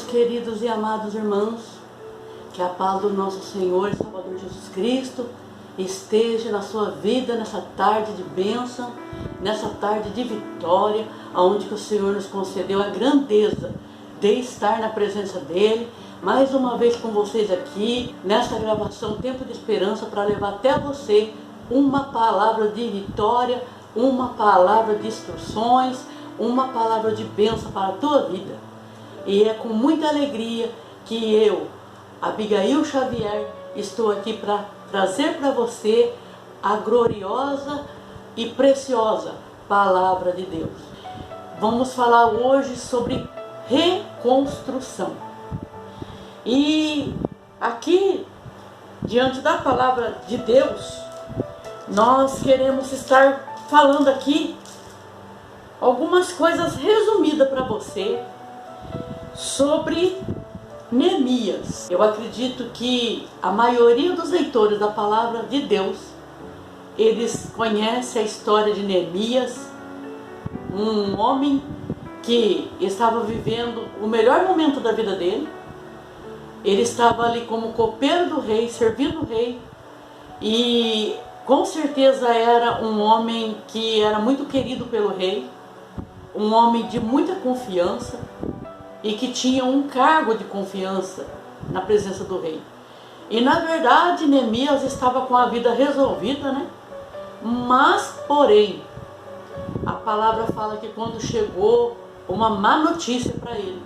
queridos e amados irmãos, que a paz do nosso Senhor e Salvador Jesus Cristo esteja na sua vida nessa tarde de bênção, nessa tarde de vitória, onde que o Senhor nos concedeu a grandeza de estar na presença dEle, mais uma vez com vocês aqui, nessa gravação Tempo de Esperança, para levar até você uma palavra de vitória, uma palavra de instruções, uma palavra de bênção para a tua vida. E é com muita alegria que eu, Abigail Xavier, estou aqui para trazer para você a gloriosa e preciosa palavra de Deus. Vamos falar hoje sobre reconstrução. E aqui, diante da palavra de Deus, nós queremos estar falando aqui algumas coisas resumidas para você sobre Neemias. Eu acredito que a maioria dos leitores da palavra de Deus, eles conhecem a história de Neemias, um homem que estava vivendo o melhor momento da vida dele. Ele estava ali como copeiro do rei, servindo o rei, e com certeza era um homem que era muito querido pelo rei, um homem de muita confiança e que tinha um cargo de confiança na presença do rei. E na verdade Neemias estava com a vida resolvida, né? Mas, porém, a palavra fala que quando chegou uma má notícia para ele,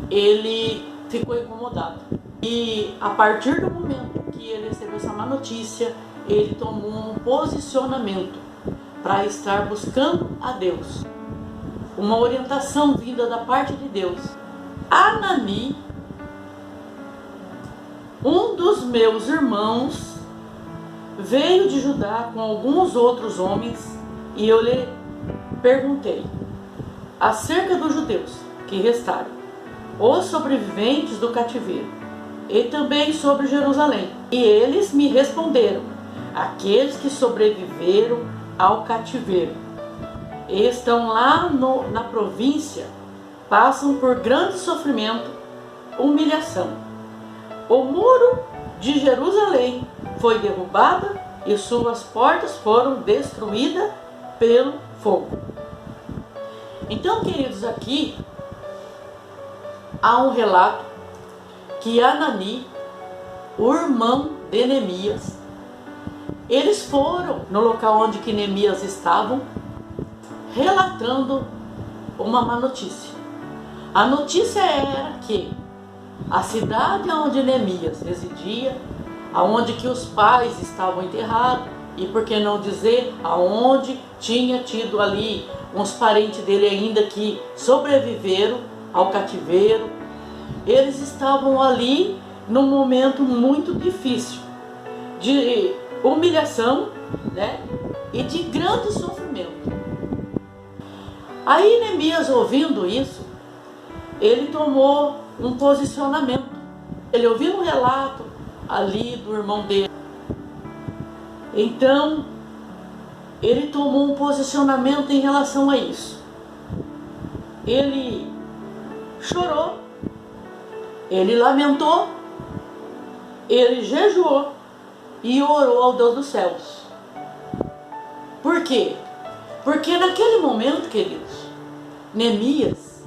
ele ficou incomodado. E a partir do momento que ele recebeu essa má notícia, ele tomou um posicionamento para estar buscando a Deus, uma orientação vinda da parte de Deus. Anani, um dos meus irmãos, veio de Judá com alguns outros homens, e eu lhe perguntei acerca dos judeus que restaram, os sobreviventes do cativeiro, e também sobre Jerusalém. E eles me responderam: aqueles que sobreviveram ao cativeiro e estão lá na província passam por grande sofrimento, humilhação. O muro de Jerusalém foi derrubado e suas portas foram destruídas pelo fogo. Então, queridos, aqui há um relato que Anani, o irmão de Neemias, eles foram no local onde que Neemias estavam, relatando uma má notícia. A notícia era que a cidade onde Neemias residia, aonde que os pais estavam enterrados, e por que não dizer aonde tinha tido ali uns parentes dele ainda que sobreviveram ao cativeiro, eles estavam ali num momento muito difícil de humilhação, né, e de grande sofrimento. Aí Neemias, ouvindo isso, ele tomou um posicionamento. Ele ouviu um relato ali do irmão dele. Então, ele tomou um posicionamento em relação a isso. Ele chorou, ele lamentou, ele jejuou e orou ao Deus dos céus. Por quê? Porque naquele momento, queridos, Neemias,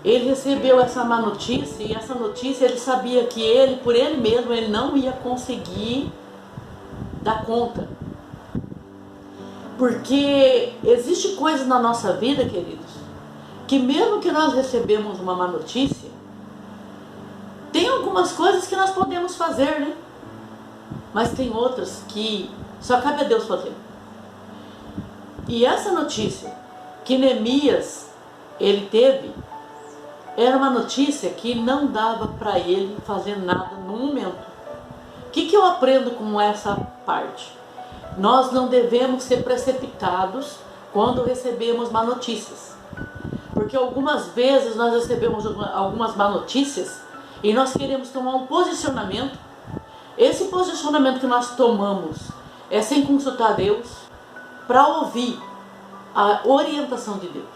ele recebeu essa má notícia, e essa notícia ele sabia que ele, por ele mesmo, ele não ia conseguir dar conta. Porque existe coisas na nossa vida, queridos, que mesmo que nós recebemos uma má notícia, tem algumas coisas que nós podemos fazer, né? Mas tem outras que só cabe a Deus fazer. E essa notícia que Neemias ele teve era uma notícia que não dava para ele fazer nada no momento. O que eu aprendo com essa parte? Nós não devemos ser precipitados quando recebemos má notícias. Porque algumas vezes nós recebemos algumas má notícias e nós queremos tomar um posicionamento. Esse posicionamento que nós tomamos é sem consultar Deus, para ouvir a orientação de Deus.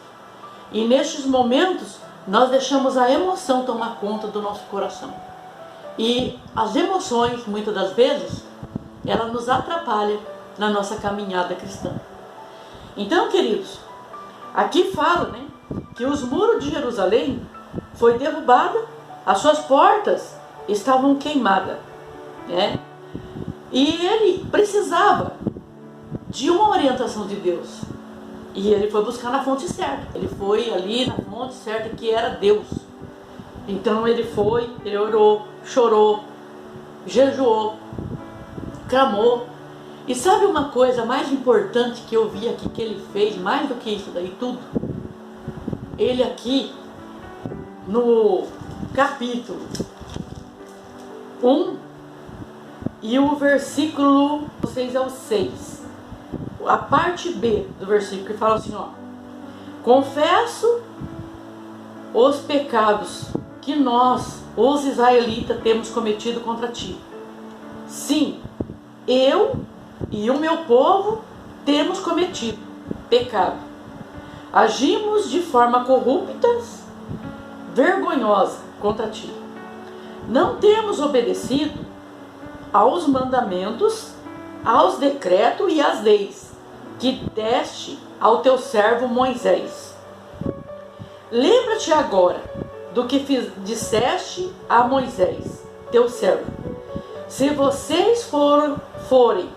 E nestes momentos nós deixamos a emoção tomar conta do nosso coração. E as emoções, muitas das vezes, elas nos atrapalham na nossa caminhada cristã. Então, queridos, aqui fala, né, que os muros de Jerusalém foi derrubada, as suas portas estavam queimadas, né? E ele precisava de uma orientação de Deus. E ele foi buscar na fonte certa. Ele foi ali na fonte certa, que era Deus. Então ele foi, ele orou, chorou, jejuou, clamou. E sabe uma coisa mais importante que eu vi aqui que ele fez, mais do que isso daí tudo? Ele aqui, no capítulo 1 e o versículo 6 ao 6, a parte B do versículo, que fala assim, ó: confesso os pecados que nós, os israelitas, temos cometido contra ti. Sim, eu e o meu povo temos cometido pecado. Agimos de forma corrupta, vergonhosa contra ti. Não temos obedecido aos mandamentos, aos decretos e às leis que deste ao teu servo Moisés. Lembra-te agora do que disseste a Moisés, teu servo. Se vocês forem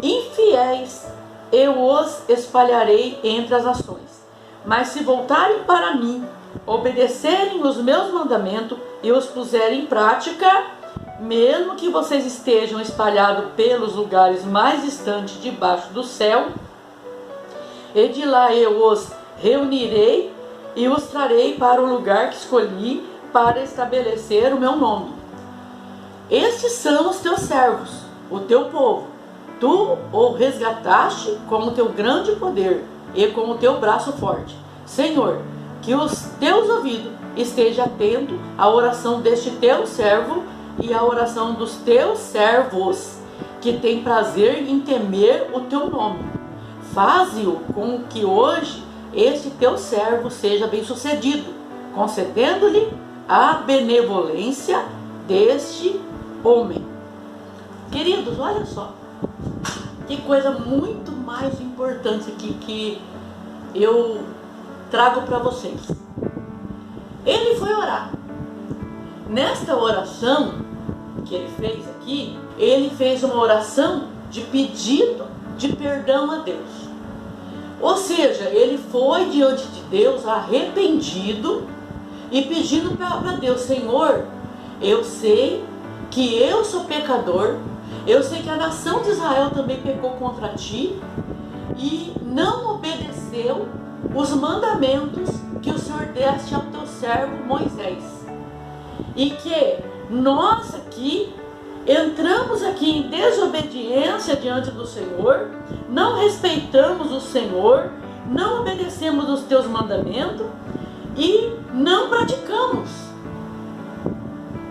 infiéis, eu os espalharei entre as nações. Mas se voltarem para mim, obedecerem os meus mandamentos e os puserem em prática, mesmo que vocês estejam espalhados pelos lugares mais distantes debaixo do céu, e de lá eu os reunirei e os trarei para o lugar que escolhi para estabelecer o meu nome. Estes são os teus servos, o teu povo. Tu o resgataste com o teu grande poder e com o teu braço forte. Senhor, que os teus ouvidos estejam atentos à oração deste teu servo e à oração dos teus servos, que tem prazer em temer o teu nome. Faze-o com que hoje este teu servo seja bem-sucedido, concedendo-lhe a benevolência deste homem. Queridos, olha só, que coisa muito mais importante aqui que eu trago para vocês. Ele foi orar. Nesta oração que ele fez aqui, ele fez uma oração de pedido de perdão a Deus. Ou seja, ele foi diante de Deus arrependido e pedindo para Deus: Senhor, eu sei que eu sou pecador, eu sei que a nação de Israel também pecou contra ti e não obedeceu os mandamentos que o Senhor deste ao teu servo Moisés. E que nós aqui entramos aqui em desobediência diante do Senhor, não respeitamos o Senhor, não obedecemos os teus mandamentos e não praticamos.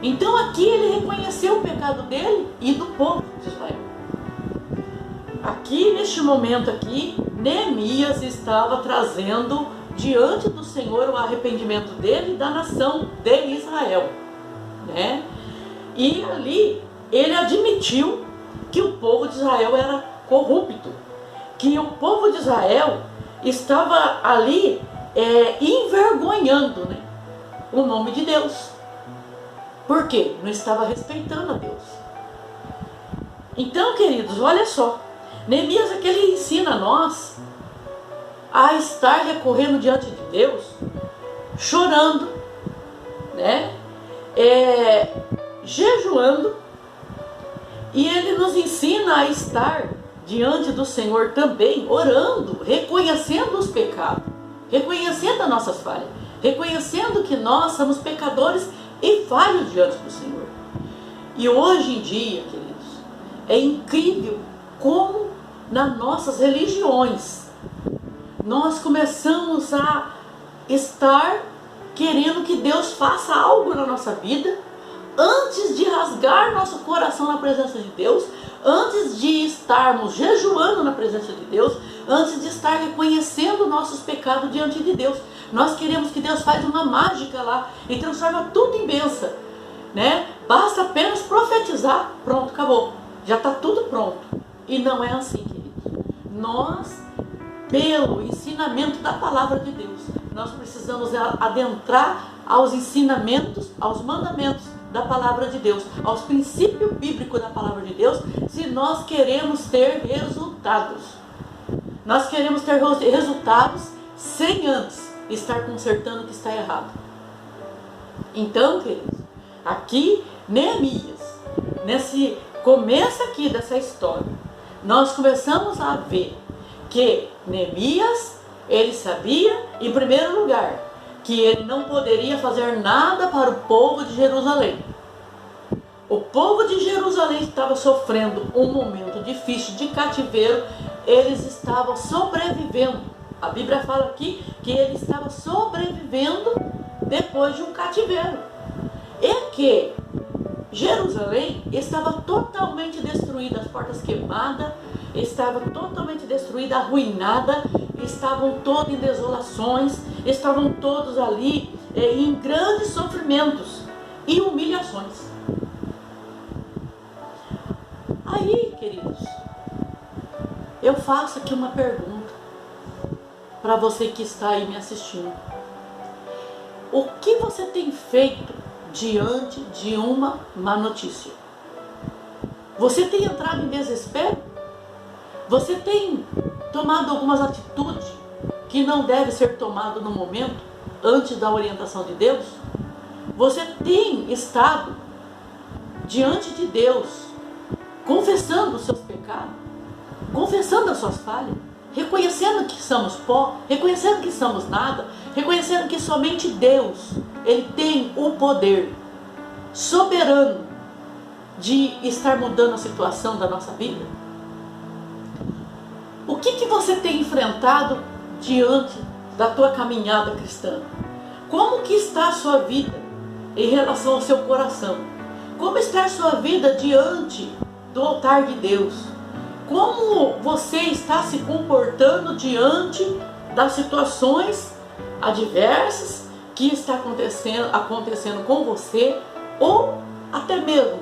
Então aqui ele reconheceu o pecado dele e do povo de Israel. Aqui neste momento aqui, Neemias estava trazendo diante do Senhor o arrependimento dele e da nação de Israel, né? E ali ele admitiu que o povo de Israel era corrupto, que o povo de Israel estava ali envergonhando, né, o nome de Deus. Por quê? Não estava respeitando a Deus. Então, queridos, olha só, Neemias aqui ele ensina a nós a estar recorrendo diante de Deus, chorando, né, jejuando, e ele nos ensina a estar diante do Senhor também, orando, reconhecendo os pecados, reconhecendo as nossas falhas, reconhecendo que nós somos pecadores e falhos diante do Senhor. E hoje em dia, queridos, é incrível como nas nossas religiões nós começamos a estar querendo que Deus faça algo na nossa vida, antes de rasgar nosso coração na presença de Deus, antes de estarmos jejuando na presença de Deus, antes de estar reconhecendo nossos pecados diante de Deus. Nós queremos que Deus faça uma mágica lá e transforma tudo em bênção, né? Basta apenas profetizar, pronto, acabou. Já está tudo pronto. E não é assim, queridos. Nós, pelo ensinamento da palavra de Deus, nós precisamos adentrar aos ensinamentos, aos mandamentos da palavra de Deus, aos princípios bíblicos da palavra de Deus, se nós queremos ter resultados. Nós queremos ter resultados sem antes estar consertando o que está errado. Então, queridos, aqui Neemias, nesse começo aqui dessa história, nós começamos a ver que Neemias, ele sabia, em primeiro lugar, que ele não poderia fazer nada para o povo de Jerusalém. O povo de Jerusalém estava sofrendo um momento difícil de cativeiro, eles estavam sobrevivendo. A Bíblia fala aqui que ele estava sobrevivendo depois de um cativeiro. E que Jerusalém estava totalmente destruída, as portas queimadas, estava totalmente destruída, arruinada, estavam todos em desolações, estavam todos ali em grandes sofrimentos e humilhações. Aí, queridos, eu faço aqui uma pergunta para você que está aí me assistindo. O que você tem feito diante de uma má notícia? Você tem entrado em desespero? Você tem tomado algumas atitudes que não devem ser tomadas no momento, antes da orientação de Deus? Você tem estado diante de Deus, confessando os seus pecados, confessando as suas falhas, reconhecendo que somos pó, reconhecendo que somos nada, reconhecendo que somente Deus, Ele tem o poder soberano de estar mudando a situação da nossa vida? O que você tem enfrentado diante da tua caminhada cristã? Como que está a sua vida em relação ao seu coração? Como está a sua vida diante do altar de Deus? Como você está se comportando diante das situações adversas que está acontecendo com você ou até mesmo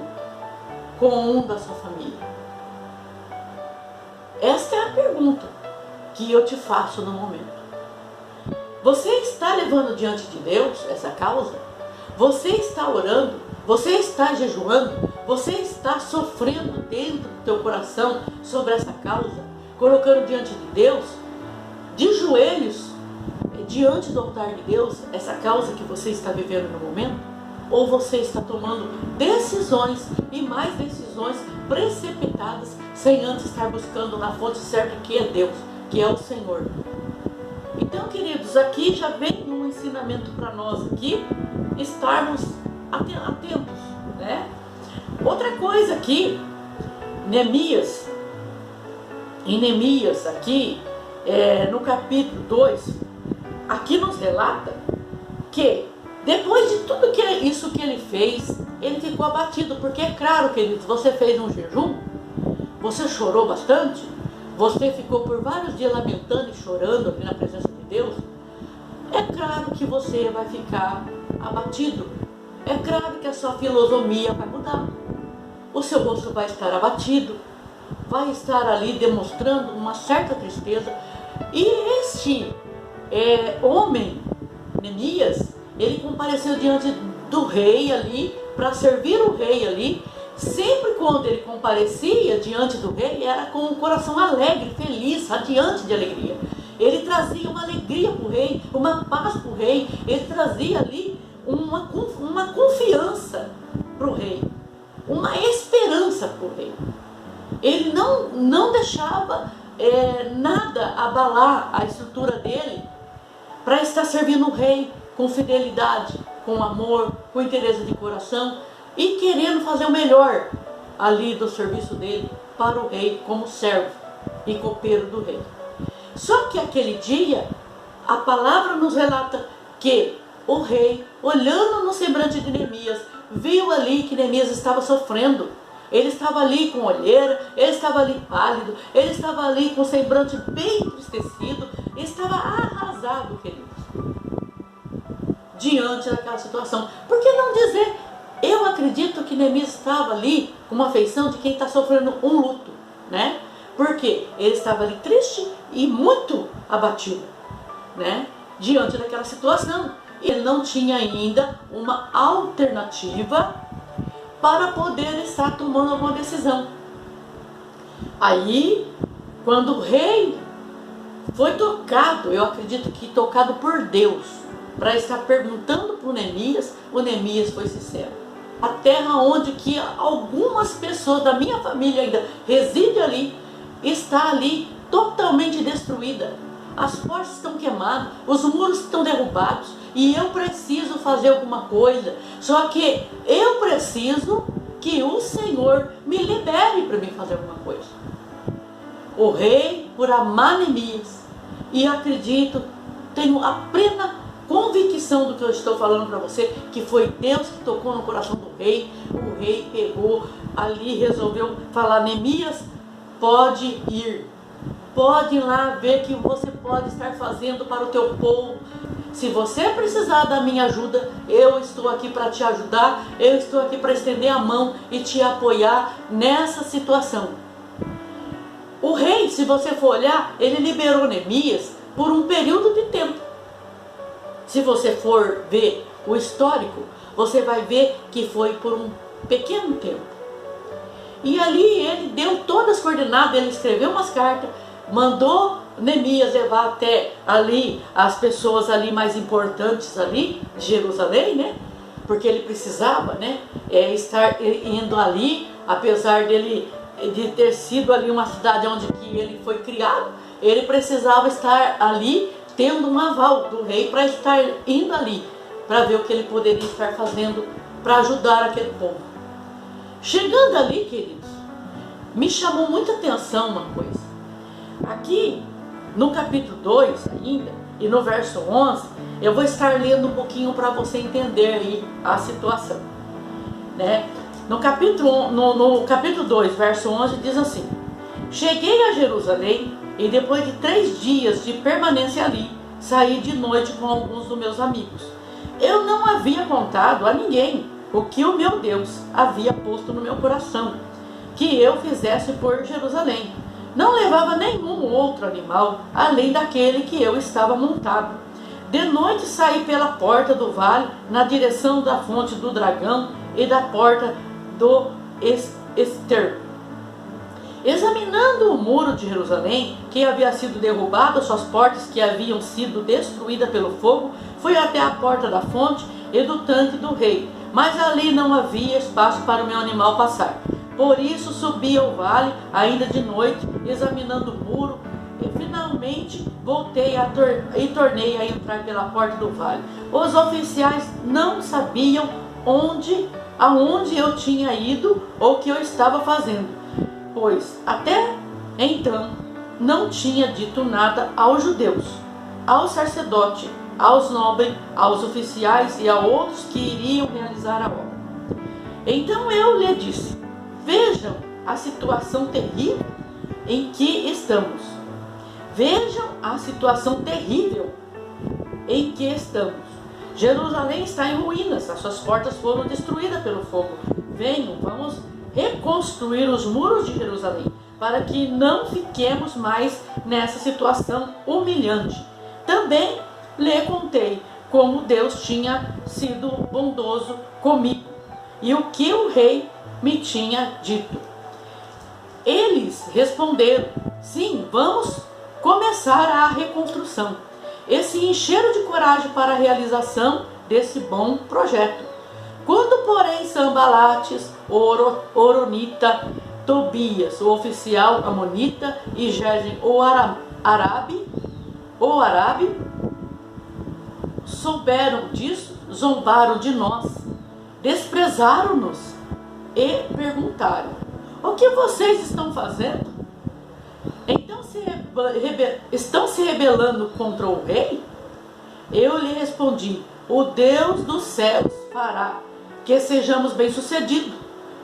com um da sua família? Esta é a pergunta que eu te faço no momento. Você está levando diante de Deus essa causa? Você está orando? Você está jejuando? Você está sofrendo dentro do teu coração sobre essa causa? Colocando diante de Deus, de joelhos, diante do altar de Deus, essa causa que você está vivendo no momento? Ou você está tomando decisões e mais decisões precipitadas, sem antes estar buscando na fonte certa, que é Deus, que é o Senhor? Então, queridos, aqui já vem um ensinamento para nós aqui, estarmos atentos, né? Outra coisa aqui, Neemias, em Neemias aqui, no capítulo 2, aqui nos relata que depois de tudo isso que ele fez, ele ficou abatido, porque é claro, queridos, você fez um jejum, você chorou bastante, você ficou por vários dias lamentando e chorando ali na presença de Deus. É claro que você vai ficar abatido, é claro que a sua filosofia vai mudar, o seu rosto vai estar abatido, vai estar ali demonstrando uma certa tristeza. E este homem, Neemias, ele compareceu diante do rei ali, para servir o rei ali. Sempre quando ele comparecia diante do rei, era com um coração alegre, feliz, radiante de alegria. Ele trazia uma alegria para o rei, uma paz para o rei, ele trazia ali uma confiança para o rei, uma esperança para o rei. Ele não deixava nada abalar a estrutura dele para estar servindo o rei com fidelidade, com amor, com interesse de coração e querendo fazer o melhor ali do serviço dele para o rei, como servo e copeiro do rei. Só que aquele dia, a palavra nos relata que o rei, olhando no semblante de Neemias, viu ali que Neemias estava sofrendo, Ele estava ali com olheira, ele estava ali pálido, ele estava ali com o semblante bem entristecido, ele estava arrasado, queridos, diante daquela situação. Por que não dizer? Eu acredito que Neemias estava ali com uma feição de quem está sofrendo um luto, né? Porque ele estava ali triste e muito abatido, né? Diante daquela situação. Ele não tinha ainda uma alternativa para poder estar tomando alguma decisão. Aí, quando o rei foi tocado, eu acredito que tocado por Deus, para estar perguntando para o Neemias foi sincero. A terra onde que algumas pessoas da minha família ainda residem ali, está ali totalmente destruída. As portas estão queimadas, os muros estão derrubados e eu preciso fazer alguma coisa. Só que eu preciso que o Senhor me libere para mim fazer alguma coisa. O rei, por amar Neemias, e acredito, tenho a plena convicção do que eu estou falando para você, que foi Deus que tocou no coração do rei. O rei pegou ali, resolveu falar: Neemias, pode ir. Pode ir lá ver o que você pode estar fazendo para o teu povo. Se você precisar da minha ajuda, eu estou aqui para te ajudar. Eu estou aqui para estender a mão e te apoiar nessa situação. O rei, se você for olhar, ele liberou Neemias por um período de tempo. Se você for ver o histórico, você vai ver que foi por um pequeno tempo. E ali ele deu todas as coordenadas, ele escreveu umas cartas, mandou Neemias levar até ali as pessoas ali mais importantes ali de Jerusalém, né? Porque ele precisava, né, estar indo ali, apesar de ter sido ali uma cidade onde que ele foi criado, ele precisava estar ali tendo um aval do rei para estar indo ali, para ver o que ele poderia estar fazendo para ajudar aquele povo. Chegando ali, queridos, me chamou muita atenção uma coisa. Aqui, no capítulo 2 ainda, e no verso 11, eu vou estar lendo um pouquinho para você entender aí a situação, né? No capítulo 2, verso 11, diz assim: Cheguei a Jerusalém e depois de 3 dias de permanência ali, saí de noite com alguns dos meus amigos. Eu não havia contado a ninguém o que o meu Deus havia posto no meu coração, que eu fizesse por Jerusalém. Não levava nenhum outro animal, além daquele que eu estava montado. De noite saí pela porta do vale, na direção da fonte do dragão e da porta do Ester. Examinando o muro de Jerusalém, que havia sido derrubado, suas portas que haviam sido destruídas pelo fogo, fui até a porta da fonte e do tanque do rei, mas ali não havia espaço para o meu animal passar. Por isso subi ao vale, ainda de noite, examinando o muro, e finalmente voltei e tornei a entrar pela porta do vale. Os oficiais não sabiam aonde eu tinha ido ou o que eu estava fazendo, pois até então não tinha dito nada aos judeus, aos sacerdotes, aos nobres, aos oficiais e a outros que iriam realizar a obra. Então eu lhe disse: vejam a situação terrível em que estamos. Vejam a situação terrível em que estamos. Jerusalém está em ruínas, as suas portas foram destruídas pelo fogo. Venham, vamos reconstruir os muros de Jerusalém, para que não fiquemos mais nessa situação humilhante. Também lhe contei como Deus tinha sido bondoso comigo e o que o rei me tinha dito. Eles responderam: sim, vamos começar a reconstrução. E se encheram de coragem para a realização desse bom projeto. Quando, porém, Sanbalates, Oronita, Tobias, o oficial amonita, e Gesem, o árabe, souberam disso, zombaram de nós, desprezaram-nos e perguntaram: o que vocês estão fazendo? Então estão se rebelando contra o rei? Eu lhe respondi: o Deus dos céus fará que sejamos bem-sucedidos.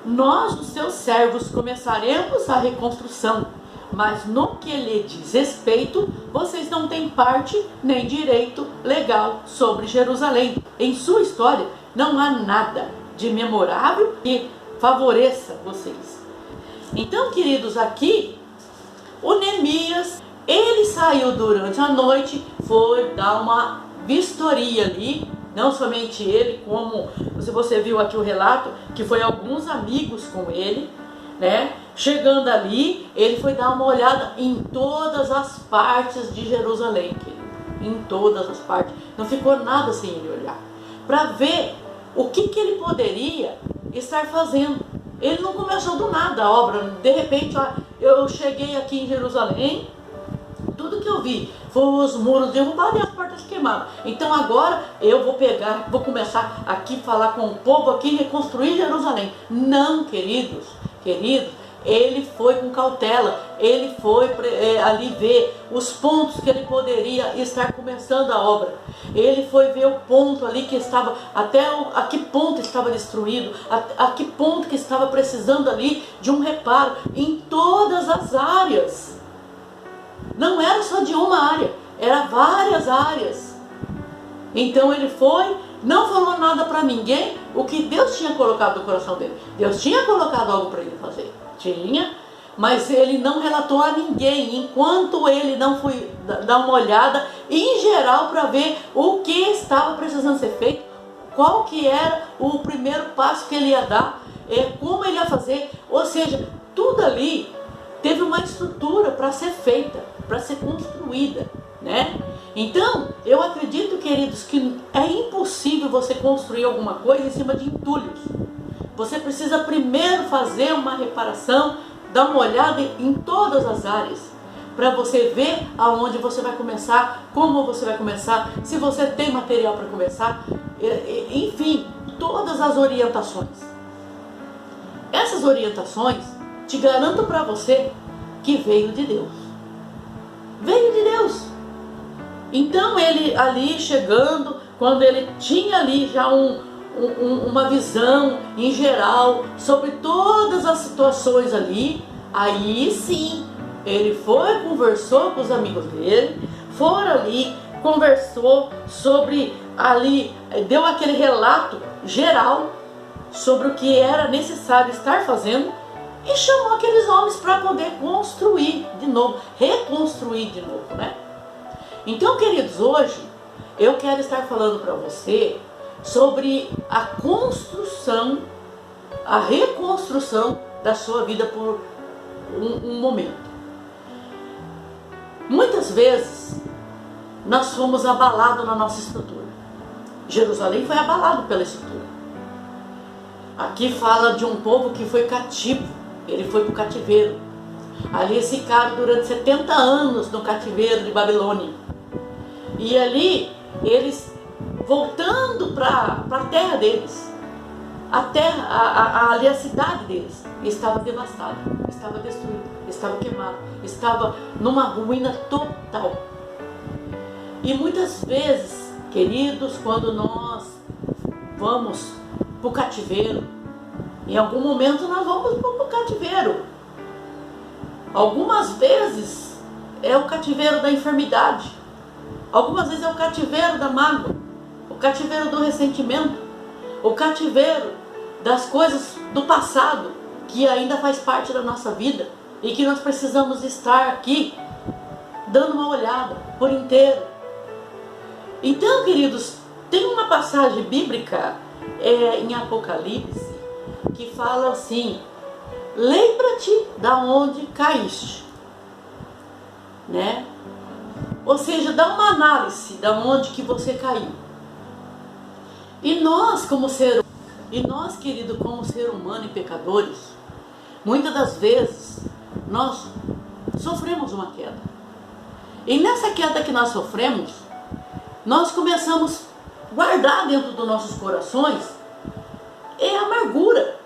nós, os seus servos, começaremos a reconstrução, mas no que lhe diz respeito, vocês não têm parte nem direito legal sobre Jerusalém. Em sua história, não há nada de memorável que favoreça vocês. Então, queridos, aqui, o Neemias, ele saiu durante a noite, foi dar uma vistoria ali, não somente ele, como se você viu aqui o relato, que foi alguns amigos com ele, né? Chegando ali, ele foi dar uma olhada em todas as partes de Jerusalém, querido, em todas as partes, não ficou nada sem ele olhar, para ver o que ele poderia estar fazendo. Ele não começou do nada a obra, de repente, ó, eu cheguei aqui em Jerusalém, tudo que eu vi foi os muros derrubados e as portas queimadas. Então agora eu vou começar aqui a falar com o povo aqui, reconstruir Jerusalém. Não, queridos, ele foi com cautela, ele foi ali ver os pontos que ele poderia estar começando a obra. Ele foi ver o ponto ali que estava, a que ponto estava destruído, a que ponto que estava precisando ali de um reparo em todas as áreas. Não era só de uma área, era várias áreas. Então ele foi, não falou nada para ninguém, o que Deus tinha colocado no coração dele. Deus tinha colocado algo para ele fazer, tinha, mas ele não relatou a ninguém, enquanto ele não foi dar uma olhada em geral para ver o que estava precisando ser feito, qual que era o primeiro passo que ele ia dar, como ele ia fazer, ou seja, tudo ali teve uma estrutura para ser feita, para ser construída, né? Então, eu acredito, queridos, que é impossível você construir alguma coisa em cima de entulhos. Você precisa primeiro fazer uma reparação, dar uma olhada em todas as áreas, para você ver aonde você vai começar, como você vai começar, se você tem material para começar, enfim, todas as orientações. Essas orientações, te garanto para você que veio de Deus. Veio de Deus. Então ele ali chegando, quando ele tinha ali já uma visão em geral sobre todas as situações ali, aí sim, ele foi, conversou com os amigos dele, foram ali, conversou sobre ali, deu aquele relato geral sobre o que era necessário estar fazendo e chamou aqueles homens para poder construir de novo, reconstruir de novo, né? Então, queridos, hoje eu quero estar falando para você sobre a construção, a reconstrução da sua vida por um momento. Muitas vezes nós fomos abalados na nossa estrutura. Jerusalém foi abalado pela estrutura. Aqui fala de um povo que foi cativo, ele foi para o cativeiro. Ali eles ficaram durante 70 anos no cativeiro de Babilônia. E ali eles voltando para a terra deles, ali a cidade deles estava devastada, estava destruída, estava queimada, estava numa ruína total. E muitas vezes, queridos, quando nós vamos para o cativeiro, em algum momento nós vamos para o cativeiro. Algumas vezes é o cativeiro da enfermidade, algumas vezes é o cativeiro da mágoa, o cativeiro do ressentimento, o cativeiro das coisas do passado que ainda faz parte da nossa vida e que nós precisamos estar aqui dando uma olhada por inteiro. Então, queridos, tem uma passagem bíblica em Apocalipse que fala assim: lembra-te da onde caíste, né? Ou seja, dá uma análise da onde que você caiu. E nós, querido, como ser humano e pecadores, muitas das vezes nós sofremos uma queda. E nessa queda que nós sofremos, nós começamos a guardar dentro dos nossos corações a amargura,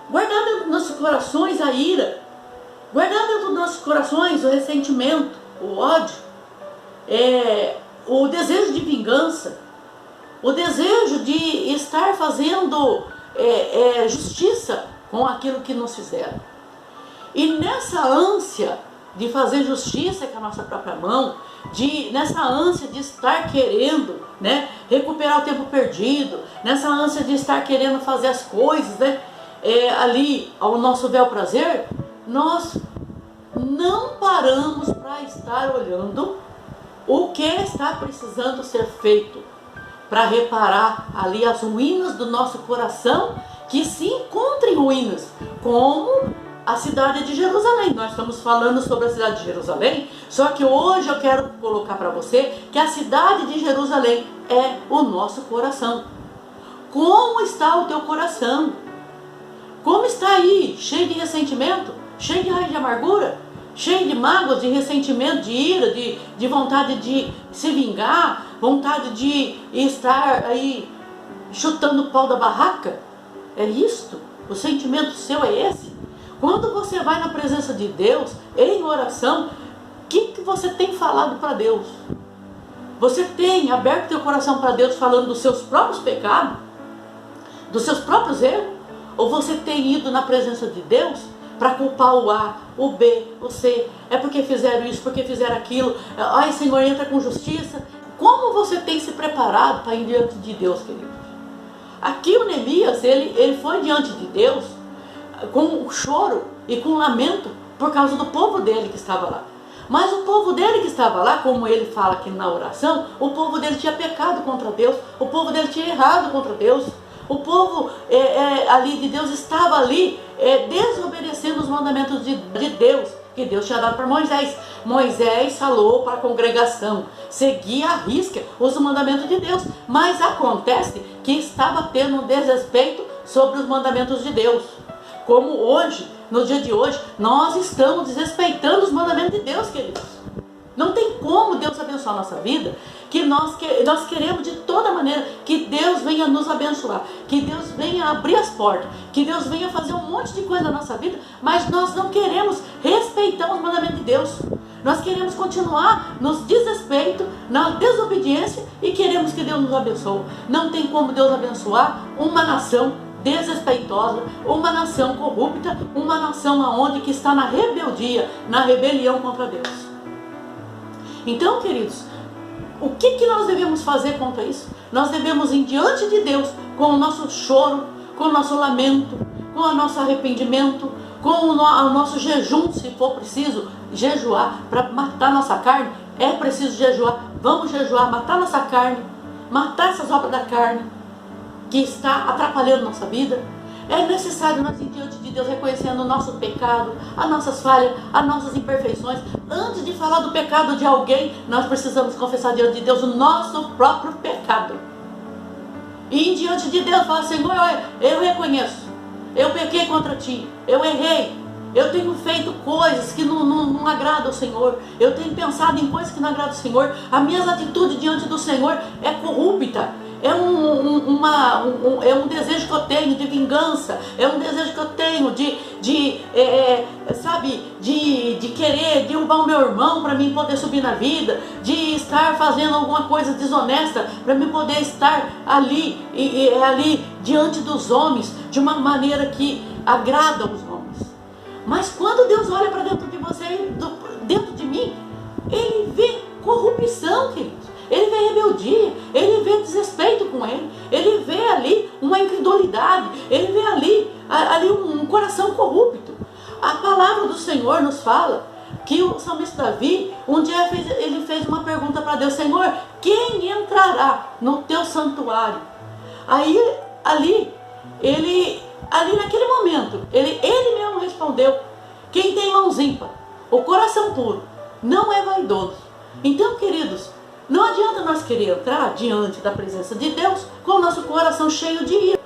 guardar dentro dos nossos corações a ira, guardar dentro dos nossos corações o ressentimento, o ódio, o desejo de vingança, o desejo de estar fazendo justiça com aquilo que nos fizeram. E nessa ânsia de fazer justiça com a nossa própria mão, nessa ânsia de estar querendo, né, recuperar o tempo perdido, nessa ânsia de estar querendo fazer as coisas, né, ali ao nosso bel prazer, nós não paramos para estar olhando o que está precisando ser feito para reparar ali as ruínas do nosso coração, que se encontram em ruínas, como a cidade de Jerusalém. Nós estamos falando sobre a cidade de Jerusalém, só que hoje eu quero colocar para você que a cidade de Jerusalém é o nosso coração. Como está o teu coração? Como está aí? Cheio de ressentimento? Cheio de raiz de amargura? Cheio de mágoas, de ressentimento, de ira, de vontade de se vingar, vontade de estar aí chutando o pau da barraca? É isto? O sentimento seu é esse? Quando você vai na presença de Deus, em oração, o que você tem falado para Deus? Você tem aberto teu coração para Deus falando dos seus próprios pecados? Dos seus próprios erros? Ou você tem ido na presença de Deus para culpar o A, o B, o C? É porque fizeram isso, porque fizeram aquilo. Ai, Senhor, entra com justiça. Como você tem se preparado para ir diante de Deus, querido? Aqui o Neemias, ele foi diante de Deus com choro e com lamento por causa do povo dele que estava lá. Mas o povo dele que estava lá, como ele fala aqui na oração, o povo dele tinha pecado contra Deus, o povo dele tinha errado contra Deus. O povo ali de Deus estava ali desobedecendo os mandamentos de Deus, que Deus tinha dado para Moisés. Moisés falou para a congregação, seguia à risca os mandamentos de Deus. Mas acontece que estava tendo um desrespeito sobre os mandamentos de Deus. Como hoje, no dia de hoje, nós estamos desrespeitando os mandamentos de Deus, queridos. Não tem como Deus abençoar a nossa vida, que nós queremos de toda maneira que Deus venha nos abençoar, que Deus venha abrir as portas, que Deus venha fazer um monte de coisa na nossa vida, mas nós não queremos respeitar os mandamentos de Deus. Nós queremos continuar nos desrespeito, na desobediência, e queremos que Deus nos abençoe. Não tem como Deus abençoar uma nação desrespeitosa, uma nação corrupta, uma nação aonde que está na rebeldia, na rebelião contra Deus. Então, queridos, o que nós devemos fazer contra isso? Nós devemos ir diante de Deus com o nosso choro, com o nosso lamento, com o nosso arrependimento, com o nosso jejum, se for preciso jejuar para matar nossa carne. É preciso jejuar, vamos jejuar, matar nossa carne, matar essas obras da carne que está atrapalhando nossa vida. É necessário nós ir diante de Deus reconhecendo o nosso pecado, as nossas falhas, as nossas imperfeições. Antes de falar do pecado de alguém, nós precisamos confessar diante de Deus o nosso próprio pecado. E ir diante de Deus falar: Senhor, eu reconheço, eu pequei contra ti, eu errei, eu tenho feito coisas que não agradam ao Senhor, eu tenho pensado em coisas que não agradam ao Senhor, as minhas atitudes diante do Senhor é corrupta. É um desejo que eu tenho de vingança, é um desejo que eu tenho de querer derrubar o meu irmão para mim poder subir na vida, de estar fazendo alguma coisa desonesta para mim poder estar ali diante dos homens de uma maneira que agrada os homens. Mas quando Deus olha para dentro de você, dentro de mim, Ele vê corrupção, queridos. Ele vê rebeldia, ele vê desrespeito com ele vê ali uma incredulidade, ele vê ali um coração corrupto. A palavra do Senhor nos fala que o salmista Davi, um dia ele fez uma pergunta para Deus: Senhor, quem entrará no teu santuário? Aí, naquele momento, ele mesmo respondeu: quem tem mãos ímpares, o coração puro, não é vaidoso. Então, queridos, não adianta nós querer entrar diante da presença de Deus com o nosso coração cheio de ira,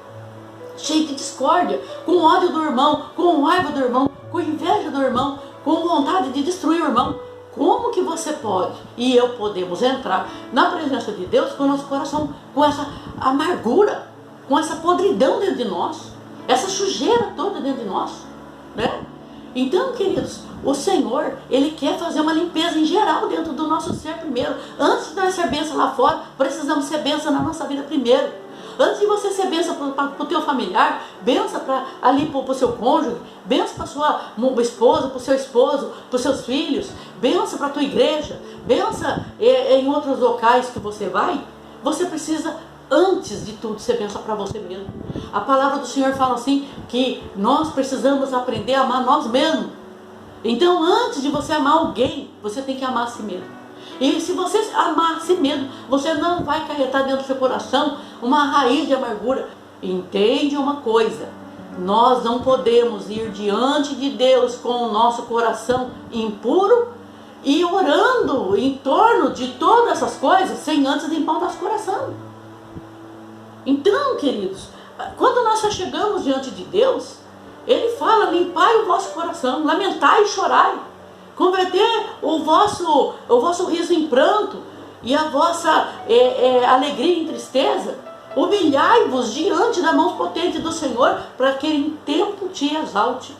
cheio de discórdia, com ódio do irmão, com raiva do irmão, com inveja do irmão, com vontade de destruir o irmão. Como que você pode e eu podemos entrar na presença de Deus com o nosso coração, com essa amargura, com essa podridão dentro de nós, essa sujeira toda dentro de nós, né? Então, queridos, o Senhor, Ele quer fazer uma limpeza em geral dentro do nosso ser primeiro. Antes de nós ser bênção lá fora, precisamos ser bênção na nossa vida primeiro. Antes de você ser bênção para o teu familiar, bênção ali para o seu cônjuge, bênção para sua esposa, para o seu esposo, para os seus filhos, bênção para a tua igreja, bênção em outros locais que você vai, você precisa, antes de tudo, ser bênção para você mesmo. A palavra do Senhor fala assim, que nós precisamos aprender a amar nós mesmos. Então, antes de você amar alguém, você tem que amar a si mesmo. E se você amar a si mesmo, você não vai acarretar dentro do seu coração uma raiz de amargura. Entende uma coisa, nós não podemos ir diante de Deus com o nosso coração impuro e orando em torno de todas essas coisas sem antes limpar o nosso coração. Então, queridos, quando nós chegamos diante de Deus, Ele fala, limpai o vosso coração, lamentai e chorai. Converter o vosso riso em pranto e a vossa alegria em tristeza. Humilhai-vos diante da mão potente do Senhor, para que em tempo te exalte.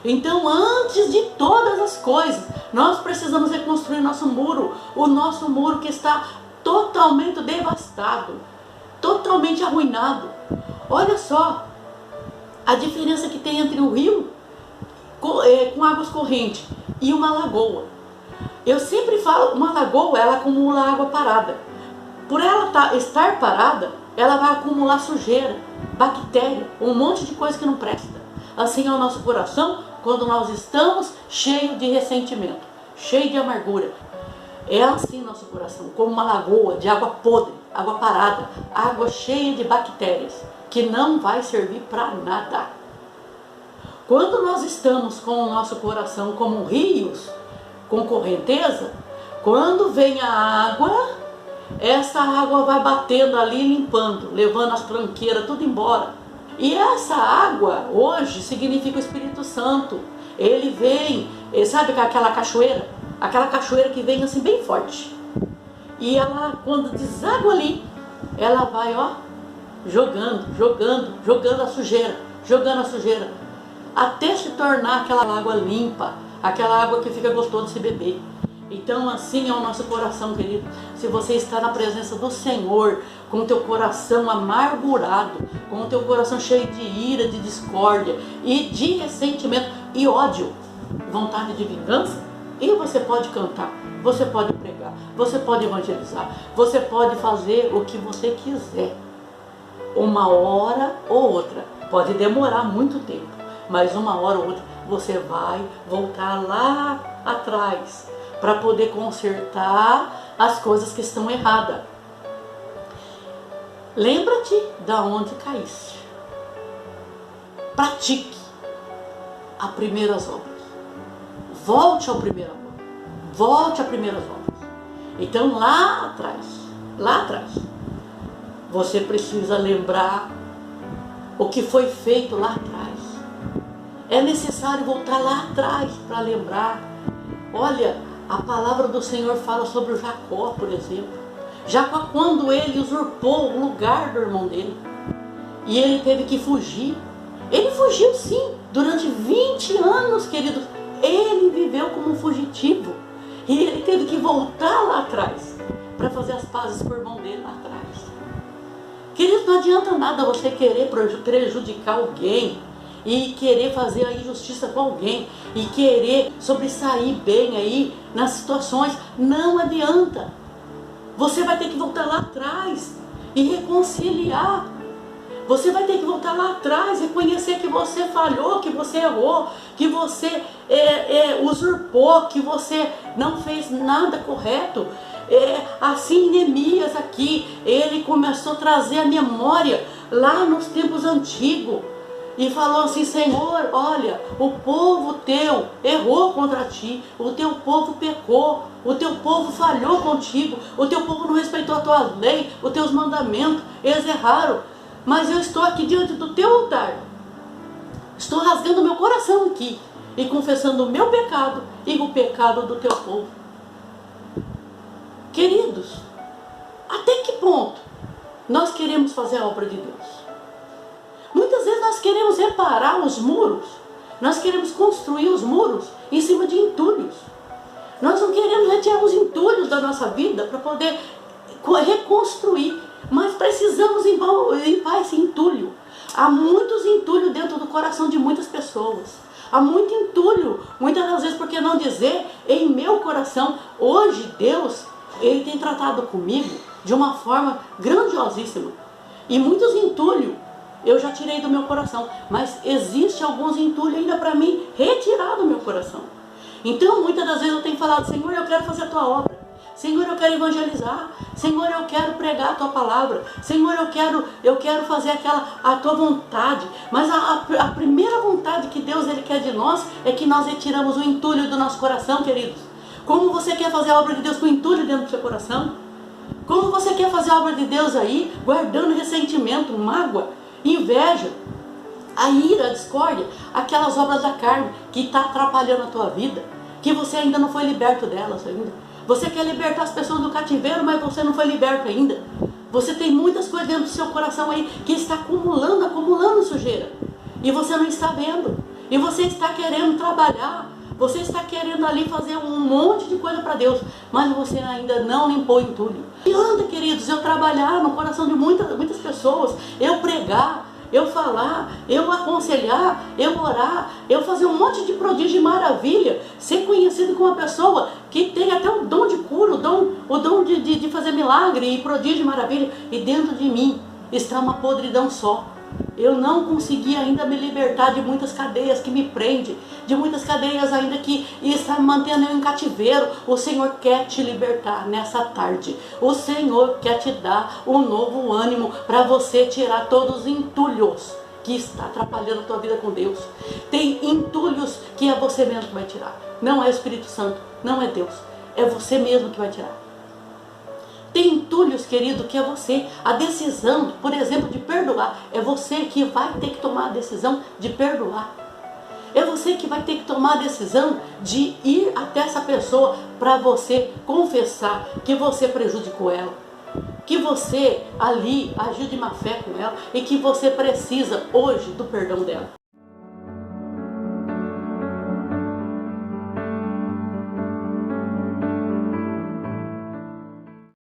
Então, antes de todas as coisas, nós precisamos reconstruir nosso muro. O nosso muro que está totalmente devastado, totalmente arruinado. Olha só a diferença que tem entre o rio com águas correntes e uma lagoa. Eu sempre falo, uma lagoa, ela acumula água parada. Por ela estar parada, ela vai acumular sujeira, bactéria, um monte de coisa que não presta. Assim é o nosso coração quando nós estamos cheios de ressentimento, cheios de amargura. É assim nosso coração, como uma lagoa de água podre, água parada, água cheia de bactérias, que não vai servir para nada. Quando nós estamos com o nosso coração como rios, com correnteza, quando vem a água, essa água vai batendo ali, limpando, levando as tranqueiras tudo embora. E essa água, hoje, significa o Espírito Santo. Ele vem, sabe aquela cachoeira? Aquela cachoeira que vem assim bem forte. E ela, quando deságua ali, ela vai, jogando a sujeira, até se tornar aquela água limpa, aquela água que fica gostoso de se beber. Então, assim é o nosso coração, querido. Se você está na presença do Senhor, com o teu coração amargurado, com o teu coração cheio de ira, de discórdia e de ressentimento e ódio, vontade de vingança, e você pode cantar, você pode pregar, você pode evangelizar, você pode fazer o que você quiser. Uma hora ou outra, pode demorar muito tempo, mas uma hora ou outra você vai voltar lá atrás para poder consertar as coisas que estão erradas. Lembra-te da onde caíste. Pratique as primeiras obras. Volte ao primeiro amor. Volte às primeiras obras. Então lá atrás, você precisa lembrar o que foi feito lá atrás. É necessário voltar lá atrás para lembrar. Olha, a palavra do Senhor fala sobre o Jacó, por exemplo. Jacó, quando ele usurpou o lugar do irmão dele, e ele teve que fugir. Ele fugiu sim, durante 20 anos, queridos. Ele viveu como um fugitivo. E ele teve que voltar lá atrás para fazer as pazes com o irmão dele lá atrás. Queridos, não adianta nada você querer prejudicar alguém e querer fazer a injustiça com alguém e querer sobressair bem aí nas situações. Não adianta. Você vai ter que voltar lá atrás e reconciliar. Você vai ter que voltar lá atrás e reconhecer que você falhou, que você errou, que você usurpou, que você não fez nada correto. Assim, Neemias aqui, ele começou a trazer a memória lá nos tempos antigos. E falou assim: Senhor, olha, o povo teu errou contra ti, o teu povo pecou, o teu povo falhou contigo, o teu povo não respeitou a tua lei, os teus mandamentos, eles erraram. Mas eu estou aqui diante do teu altar, estou rasgando meu coração aqui e confessando o meu pecado e o pecado do teu povo. Queridos, até que ponto nós queremos fazer a obra de Deus? Muitas vezes nós queremos reparar os muros, nós queremos construir os muros em cima de entulhos. Nós não queremos retirar os entulhos da nossa vida para poder reconstruir. Mas precisamos limpar esse entulho. Há muitos entulhos dentro do coração de muitas pessoas. Há muito entulho, muitas das vezes, por que não dizer, em meu coração. Hoje Deus, Ele tem tratado comigo de uma forma grandiosíssima. E muitos entulhos eu já tirei do meu coração, mas existe alguns entulhos ainda para mim retirar do meu coração. Então muitas das vezes eu tenho falado: Senhor, eu quero fazer a tua obra. Senhor, eu quero evangelizar. Senhor, eu quero pregar a tua palavra. Senhor, eu quero fazer a tua vontade. Mas a primeira vontade que Deus Ele quer de nós é que nós retiramos o entulho do nosso coração, queridos. Como você quer fazer a obra de Deus com entulho dentro do seu coração? Como você quer fazer a obra de Deus aí, guardando ressentimento, mágoa, inveja, a ira, a discórdia, aquelas obras da carne que está atrapalhando a tua vida, que você ainda não foi liberto delas ainda? Você quer libertar as pessoas do cativeiro, mas você não foi liberto ainda. Você tem muitas coisas dentro do seu coração aí que está acumulando sujeira. E você não está vendo. E você está querendo trabalhar. Você está querendo ali fazer um monte de coisa para Deus. Mas você ainda não limpou o entulho. E anda, queridos, eu trabalhar no coração de muitas pessoas. Eu pregar, eu falar, eu aconselhar, eu orar, eu fazer um monte de prodígio e maravilha, ser conhecido como uma pessoa que tem até o dom de cura, o dom de fazer milagre e prodígio e maravilha, e dentro de mim está uma podridão só. Eu não consegui ainda me libertar de muitas cadeias que me prendem, de muitas cadeias ainda que está me mantendo em cativeiro. O Senhor quer te libertar nessa tarde. O Senhor quer te dar um novo ânimo para você tirar todos os entulhos que está atrapalhando a tua vida com Deus. Tem entulhos que é você mesmo que vai tirar. Não é o Espírito Santo, não é Deus. É você mesmo que vai tirar. Tem entulhos, querido, que é você. A decisão, por exemplo, de perdoar, é você que vai ter que tomar a decisão de perdoar. É você que vai ter que tomar a decisão de ir até essa pessoa para você confessar que você prejudicou ela, que você ali agiu de má fé com ela e que você precisa hoje do perdão dela.